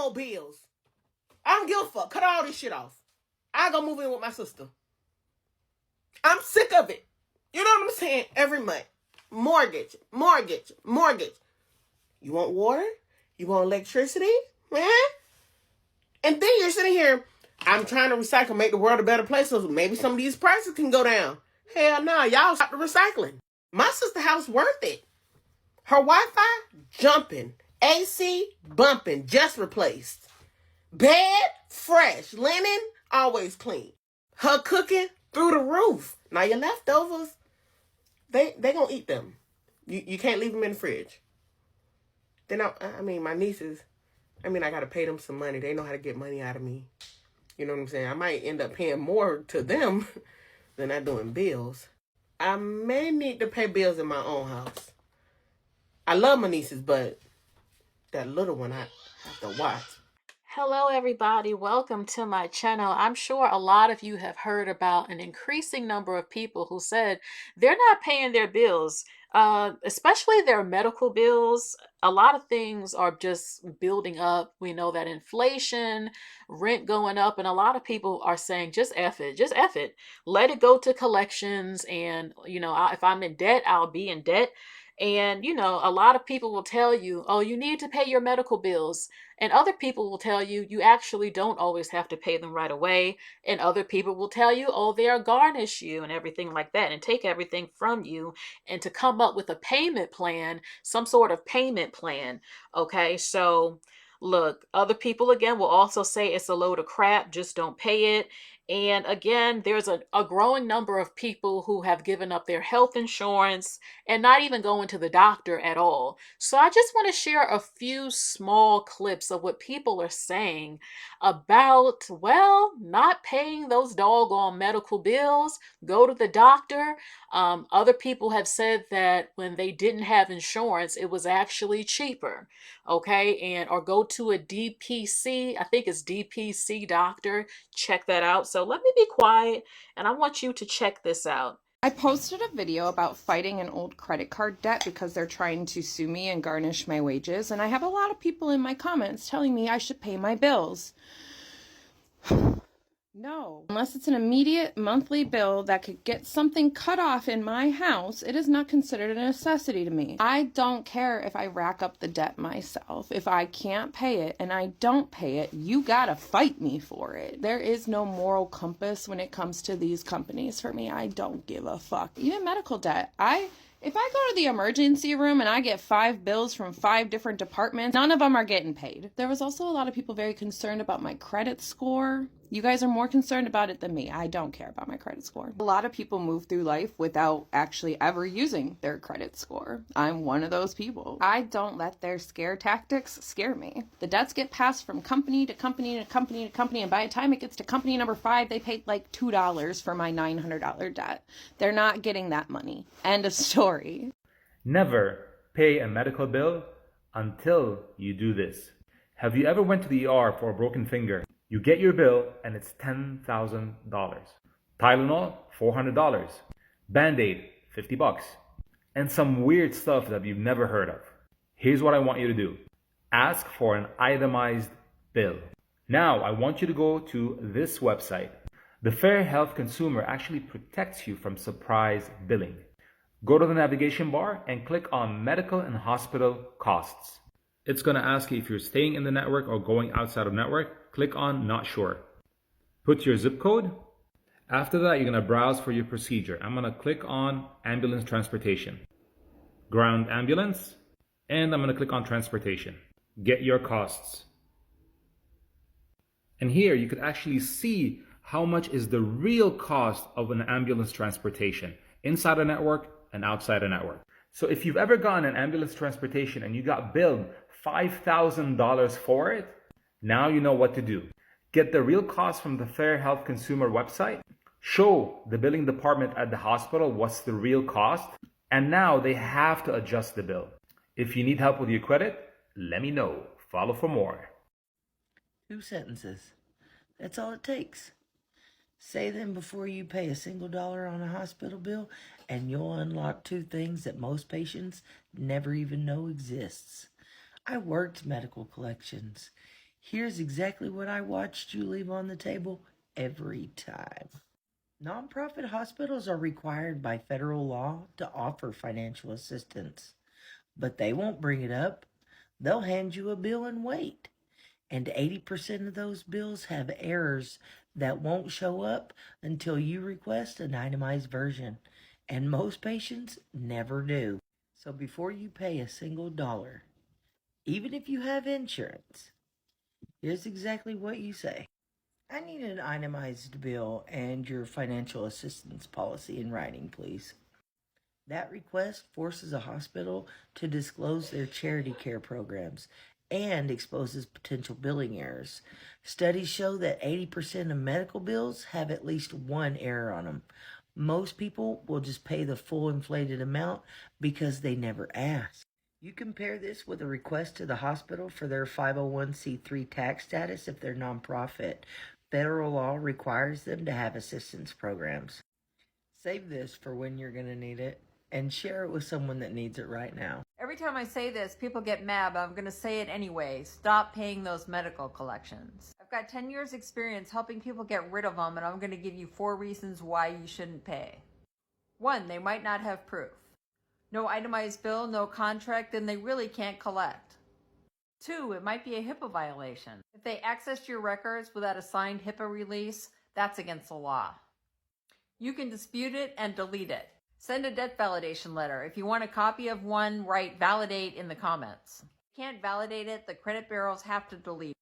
more bills. I don't give a fuck. Cut all this shit off. I go move in with my sister. I'm sick of it. You know what I'm saying? Every month. Mortgage, mortgage, mortgage. You want water? You want electricity? Man? And then you're sitting here, I'm trying to recycle, make the world a better place, so maybe some of these prices can go down. Hell no, y'all stop the recycling. My sister's house worth it. Her Wi-Fi, jumping. AC, bumping, just replaced. Bed, fresh. Linen, always clean. Her cooking, through the roof. Now your leftovers, they gonna eat them. You can't leave them in the fridge. Then my nieces, I gotta pay them some money. They know how to get money out of me. You know what I'm saying? I might end up paying more to them than I do in bills. I may need to pay bills in my own house. I love my nieces, but that little one I have to watch. Hello, everybody. Welcome to my channel. I'm sure a lot of you have heard about an increasing number of people who said they're not paying their bills, especially their medical bills. A lot of things are just building up. We know that inflation, rent going up, and a lot of people are saying, just F it, just F it. Let it go to collections. And, if I'm in debt, I'll be in debt. And, a lot of people will tell you, oh, you need to pay your medical bills. And other people will tell you, you actually don't always have to pay them right away. And other people will tell you, oh, they'll garnish you and everything like that and take everything from you, and to come up with a payment plan, some sort of payment plan. Okay, so look, other people again will also say it's a load of crap, just don't pay it. And again, there's a growing number of people who have given up their health insurance and not even going to the doctor at all. So I just want to share a few small clips of what people are saying about, well, not paying those doggone medical bills, go to the doctor. Other people have said that when they didn't have insurance, it was actually cheaper. Okay, and or go to a DPC, I think it's DPC doctor, check that out. So let me be quiet and I want you to check this out. I posted a video about fighting an old credit card debt because they're trying to sue me and garnish my wages, and I have a lot of people in my comments telling me I should pay my bills. No, unless it's an immediate monthly bill that could get something cut off in my house, it is not considered a necessity to me. I don't care if I rack up the debt myself. If I can't pay it and I don't pay it, you gotta fight me for it. There is no moral compass when it comes to these companies for me. I don't give a fuck. Even medical debt. If I go to the emergency room and I get 5 bills from 5 different departments, none of them are getting paid. There was also a lot of people very concerned about my credit score. You guys are more concerned about it than me. I don't care about my credit score. A lot of people move through life without actually ever using their credit score. I'm one of those people. I don't let their scare tactics scare me. The debts get passed from company to company to company to company, and by the time it gets to company number 5, they paid like $2 for my $900 debt. They're not getting that money. End of story. Never pay a medical bill until you do this. Have you ever went to the ER for a broken finger? You get your bill and it's $10,000. Tylenol, $400. Band-Aid, $50. And some weird stuff that you've never heard of. Here's what I want you to do. Ask for an itemized bill. Now, I want you to go to this website. The Fair Health Consumer actually protects you from surprise billing. Go to the navigation bar and click on Medical and Hospital Costs. It's going to ask you if you're staying in the network or going outside of network. Click on Not Sure. Put your zip code. After that, you're going to browse for your procedure. I'm going to click on Ambulance Transportation. Ground Ambulance. And I'm going to click on Transportation. Get your costs. And here you could actually see how much is the real cost of an ambulance transportation inside a network and outside a network. So if you've ever gotten an ambulance transportation and you got billed $5,000 for it, now you know what to do. Get the real cost from the Fair Health Consumer website, show the billing department at the hospital what's the real cost, and now they have to adjust the bill. If you need help with your credit, let me know. Follow for more. 2 sentences. That's all it takes. Say them before you pay a single dollar on a hospital bill, and you'll unlock 2 things that most patients never even know exists. I worked medical collections. Here's exactly what I watched you leave on the table every time. Nonprofit hospitals are required by federal law to offer financial assistance, but they won't bring it up. They'll hand you a bill and wait. And 80% of those bills have errors that won't show up until you request an itemized version. And most patients never do. So before you pay a single dollar, even if you have insurance, here's exactly what you say. I need an itemized bill and your financial assistance policy in writing, please. That request forces a hospital to disclose their charity care programs and exposes potential billing errors. Studies show that 80% of medical bills have at least one error on them. Most people will just pay the full inflated amount because they never ask. You compare this with a request to the hospital for their 501c3 tax status if they're nonprofit. Federal law requires them to have assistance programs. Save this for when you're going to need it and share it with someone that needs it right now. Every time I say this, people get mad, but I'm going to say it anyway. Stop paying those medical collections. I've got 10 years experience helping people get rid of them, and I'm going to give you 4 reasons why you shouldn't pay. 1, they might not have proof. No itemized bill, no contract, then they really can't collect. 2, it might be a HIPAA violation. If they accessed your records without a signed HIPAA release, that's against the law. You can dispute it and delete it. Send a debt validation letter. If you want a copy of one, write validate in the comments. If you can't validate it, the credit bureaus have to delete it.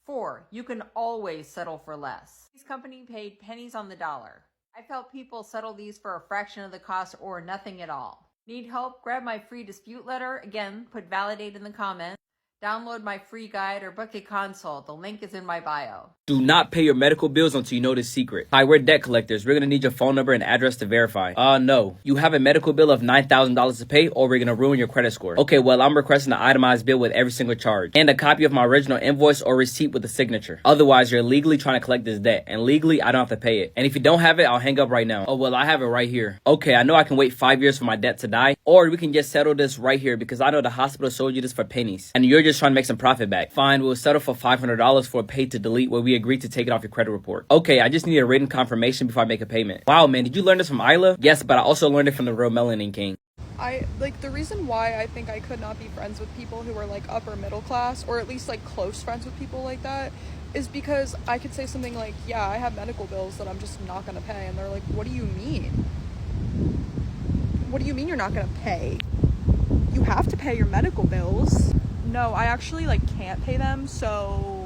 4, you can always settle for less. These companies paid pennies on the dollar. I've helped people settle these for a fraction of the cost or nothing at all. Need help? Grab my free dispute letter. Again, put validate in the comments. Download my free guide or book a consult. The link is in my bio. Do not pay your medical bills until you know this secret. Hi, we're debt collectors. We're going to need your phone number and address to verify. No. You have a medical bill of $9,000 to pay or we're going to ruin your credit score. Okay, well, I'm requesting an itemized bill with every single charge and a copy of my original invoice or receipt with a signature. Otherwise, you're legally trying to collect this debt and legally, I don't have to pay it. And if you don't have it, I'll hang up right now. Oh, well, I have it right here. Okay, I know I can wait 5 years for my debt to die or we can just settle this right here because I know the hospital sold you this for pennies and you're just trying to make some profit back. Fine, we'll settle for $500 for a pay to delete where we agreed to take it off your credit report. Okay, I just need a written confirmation before I make a payment. Wow, man, did you learn this from Isla? Yes, but I also learned it from the real Melanin King. The reason why I think I could not be friends with people who are like upper middle class or at least like close friends with people like that is because I could say something like, yeah, I have medical bills that I'm just not going to pay. And they're like, what do you mean? What do you mean you're not going to pay? You have to pay your medical bills. No, I actually can't pay them, so...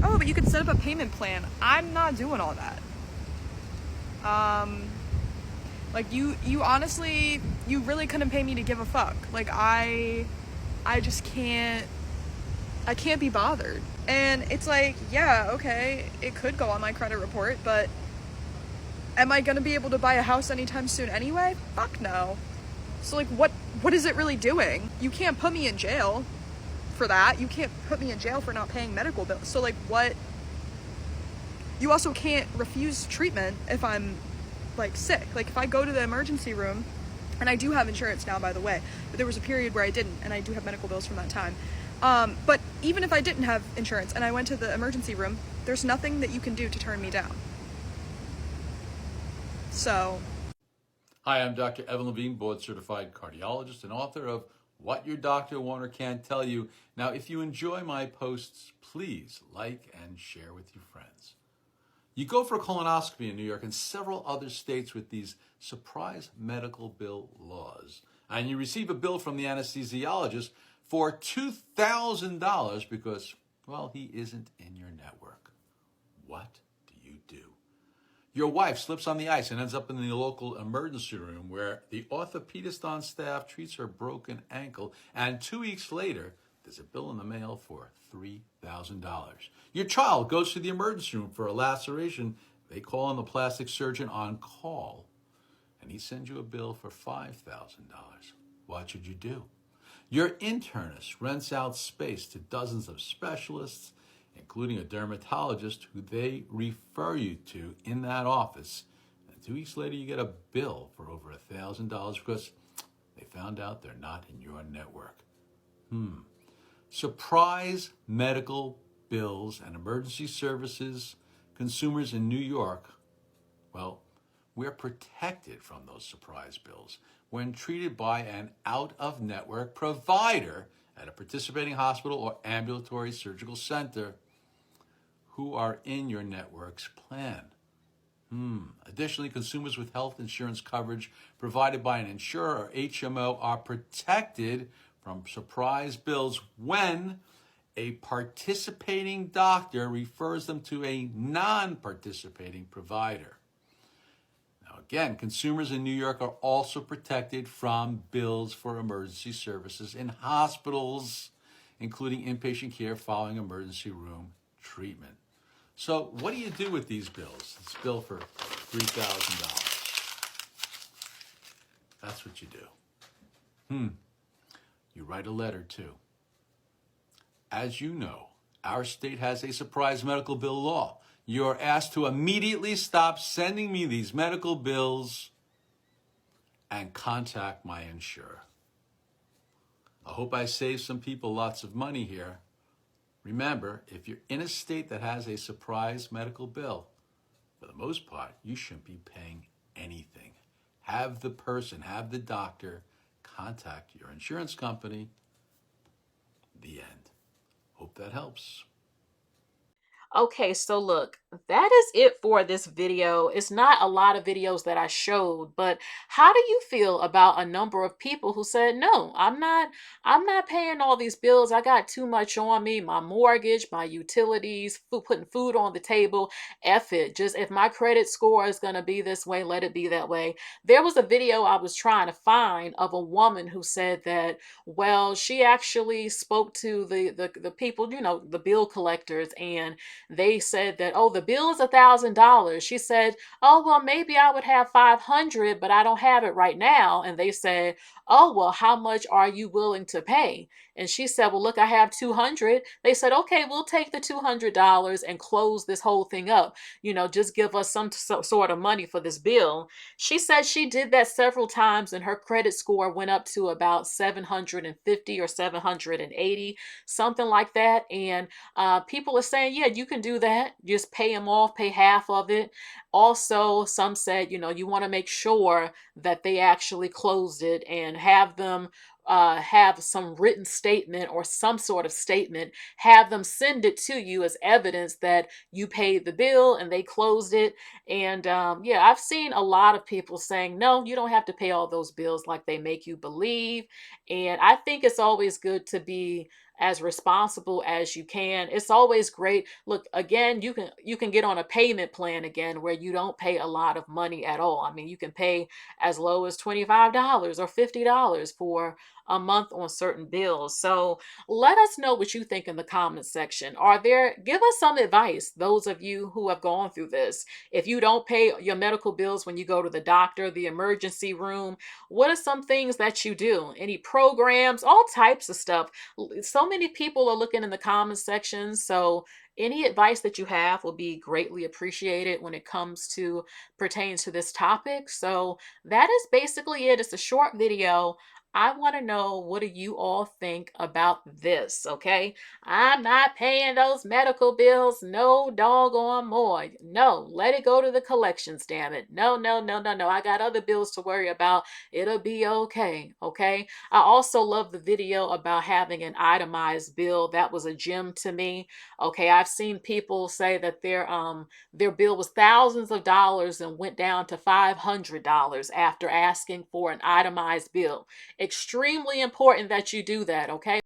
Oh, but you can set up a payment plan. I'm not doing all that. You honestly, you really couldn't pay me to give a fuck. I just can't, I can't be bothered. And it's yeah, okay, it could go on my credit report, but am I gonna be able to buy a house anytime soon anyway? Fuck no. So what is it really doing? You can't put me in jail for that. You can't put me in jail for not paying medical bills. So what? You also can't refuse treatment if I'm sick. If I go to the emergency room, and I do have insurance now, by the way, but there was a period where I didn't, and I do have medical bills from that time. But even if I didn't have insurance and I went to the emergency room, there's nothing that you can do to turn me down. So. Hi, I'm Dr. Evan Levine, board-certified cardiologist and author of What Your Doctor Won't or Can't Tell You. Now, if you enjoy my posts, please like and share with your friends. You go for a colonoscopy in New York and several other states with these surprise medical bill laws, and you receive a bill from the anesthesiologist for $2,000 because, well, he isn't in your network. What do you do? Your wife slips on the ice and ends up in the local emergency room where the orthopedist on staff treats her broken ankle, and 2 weeks later, there's a bill in the mail for $3,000. Your child goes to the emergency room for a laceration. They call in the plastic surgeon on call, and he sends you a bill for $5,000. What should you do? Your internist rents out space to dozens of specialists, including a dermatologist who they refer you to in that office. And 2 weeks later, you get a bill for over $1,000 because they found out they're not in your network. Surprise medical bills and emergency services, consumers in New York, well, we're protected from those surprise bills when treated by an out-of-network provider at a participating hospital or ambulatory surgical center who are in your network's plan. Additionally, consumers with health insurance coverage provided by an insurer or HMO are protected from surprise bills when a participating doctor refers them to a non-participating provider. Now, again, consumers in New York are also protected from bills for emergency services in hospitals, including inpatient care following emergency room treatment. So what do you do with these bills? This bill for $3,000. That's what you do. You write a letter too. As you know, our state has a surprise medical bill law. You are asked to immediately stop sending me these medical bills and contact my insurer. I hope I saved some people lots of money here. Remember, if you're in a state that has a surprise medical bill, for the most part, you shouldn't be paying anything. Have the doctor contact your insurance company. The end. Hope that helps. Okay, so look, that is it for this video. It's not a lot of videos that I showed, but how do you feel about a number of people who said, no, I'm not paying all these bills. I got too much on me, my mortgage, my utilities, putting food on the table. F it. Just if my credit score is going to be this way, let it be that way. There was a video I was trying to find of a woman who said that, well, she actually spoke to the people, you know, the bill collectors, and they said that, oh, the bill is $1,000. She said, oh, well, maybe I would have 500, but I don't have it right now. And they said, oh, well, how much are you willing to pay? And she said, well, look, I have 200. They said, okay, we'll take the $200 and close this whole thing up. You know, just give us some sort of money for this bill. She said she did that several times and her credit score went up to about 750 or 780, something like that. And people are saying, yeah, you can do that. Just pay them off, pay half of it. Also, some said, you know, you want to make sure that they actually closed it and have them have some written statement or some sort of statement, have them send it to you as evidence that you paid the bill and they closed it. And yeah, I've seen a lot of people saying, no, you don't have to pay all those bills like they make you believe. And I think it's always good to be as responsible as you can. It's always great. Look, again, you can get on a payment plan again where you don't pay a lot of money at all. I mean, you can pay as low as $25 or $50 for a month on certain bills. So let us know what you think in the comments section. Give us some advice, those of you who have gone through this. If you don't pay your medical bills when you go to the doctor, the emergency room, what are some things that you do? Any programs, all types of stuff. So many people are looking in the comments section. So any advice that you have will be greatly appreciated when it comes to pertains to this topic. So that is basically it. It's a short video. I want to know, what do you all think about this? Okay. I'm not paying those medical bills. No doggone more. No, let it go to the collections, damn it. No, no, no, no, no. I got other bills to worry about. It'll be okay. Okay. I also love the video about having an itemized bill. That was a gem to me. Okay. I've seen people say that their bill was thousands of dollars and went down to $500 after asking for an itemized bill. Extremely important that you do that, okay?